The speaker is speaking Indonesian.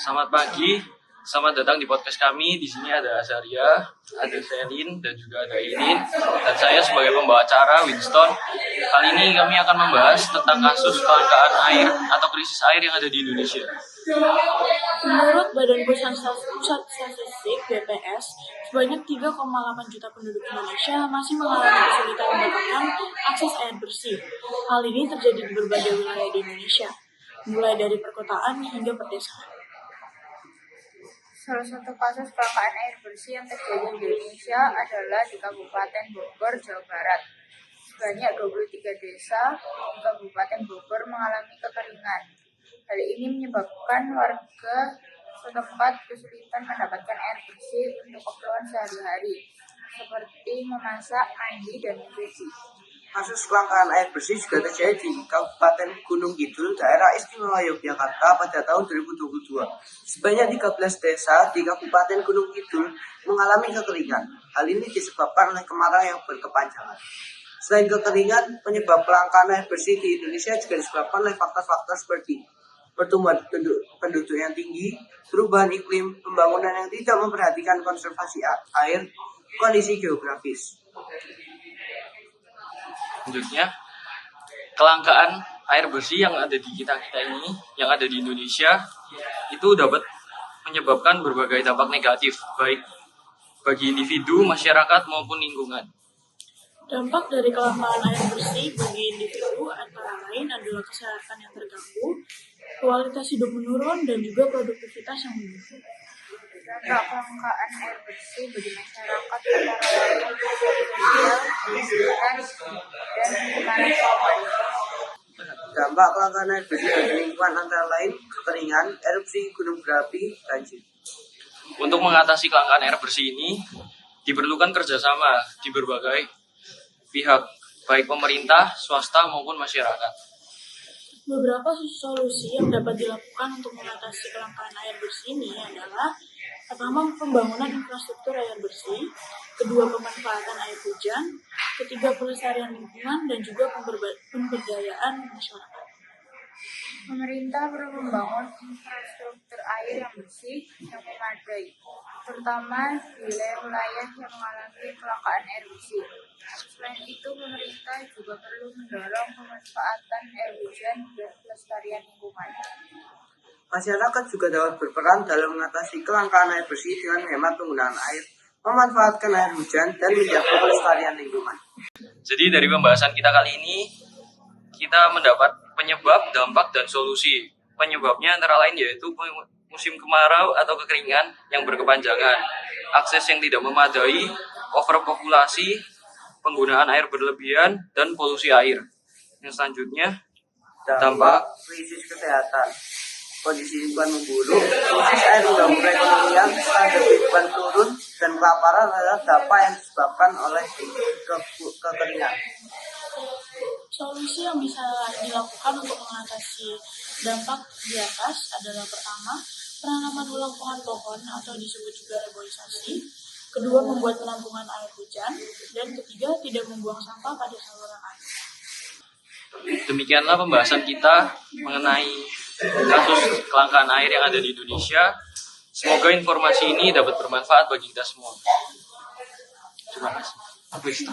Selamat pagi, selamat datang di podcast kami. Di sini ada Azaria, ada Selin, dan juga ada Irin. Dan saya sebagai pembawa acara, Winston. Kali ini kami akan membahas tentang kasus kelangkaan air atau krisis air yang ada di Indonesia. Menurut Badan Pusat Statistik (BPS), sebanyak 3,8 juta penduduk Indonesia masih mengalami kesulitan mendapatkan akses air bersih. Hal ini terjadi di berbagai wilayah di Indonesia, mulai dari perkotaan hingga pedesaan. Salah satu kasus kelangkaan air bersih yang terjadi di Indonesia adalah di Kabupaten Bogor, Jawa Barat. Sebanyak 23 desa di Kabupaten Bogor mengalami kekeringan. Hal ini menyebabkan warga setempat kesulitan mendapatkan air bersih untuk keperluan sehari-hari, seperti memasak, mandi, dan mencuci. Kasus kelangkaan air bersih juga terjadi di Kabupaten Gunung Kidul, Daerah Istimewa Yogyakarta pada tahun 2022. Sebanyak 13 desa di Kabupaten Gunung Kidul mengalami kekeringan. Hal ini disebabkan oleh kemarau yang berkepanjangan. Selain kekeringan, penyebab kelangkaan air bersih di Indonesia juga disebabkan oleh faktor-faktor seperti pertumbuhan penduduk yang tinggi, perubahan iklim, pembangunan yang tidak memperhatikan konservasi air, kondisi geografis. Selanjutnya, kelangkaan air bersih yang ada di kita ini, yang ada di Indonesia, itu dapat menyebabkan berbagai dampak negatif, baik bagi individu, masyarakat, maupun lingkungan. Dampak dari kelangkaan air bersih bagi individu antara lain adalah kesehatan yang terganggu, kualitas hidup menurun, dan juga produktivitas yang menurun. Dampak kelangkaan air bersih bagi masyarakat antara lain sosial, pendidikan, dan lingkungan. Dampak kelangkaan air bersih bagi lingkungan antara lain kekeringan, erupsi gunung berapi, banjir. Untuk mengatasi kelangkaan air bersih ini, diperlukan kerjasama di berbagai pihak, baik pemerintah, swasta, maupun masyarakat. Beberapa solusi yang dapat dilakukan untuk mengatasi kelangkaan air bersih ini adalah: pertama, pembangunan infrastruktur air bersih; kedua, pemanfaatan air hujan; ketiga, pelestarian lingkungan; dan juga pemberdayaan masyarakat. Pemerintah perlu membangun infrastruktur air yang bersih yang memadai, terutama di wilayah-wilayah yang mengalami kelangkaan air bersih. Selain itu, pemerintah juga perlu mendorong pemanfaatan air hujan dan pelestarian lingkungan. Masyarakat juga dapat berperan dalam mengatasi kelangkaan air bersih dengan menghemat penggunaan air, memanfaatkan air hujan, dan menjaga pelestarian lingkungan. Jadi dari pembahasan kita kali ini, kita mendapat penyebab, dampak, dan solusi. Penyebabnya antara lain yaitu musim kemarau atau kekeringan yang berkepanjangan, akses yang tidak memadai, overpopulasi, penggunaan air berlebihan, dan polusi air. Yang selanjutnya, dampak krisis kesehatan, kondisi lingkungan memburuk, krisis air mengganggu perekonomian, standar kehidupan turun, dan kelaparan adalah dampak yang disebabkan oleh kekeringan. Solusi yang bisa dilakukan untuk mengatasi dampak di atas adalah: pertama, penanaman ulang pohon atau disebut juga reboisasi; kedua, membuat penampungan air hujan; dan ketiga, tidak membuang sampah pada saluran air. Demikianlah pembahasan kita mengenai kasus kelangkaan air yang ada di Indonesia. Semoga informasi ini dapat bermanfaat bagi kita semua. Terima kasih.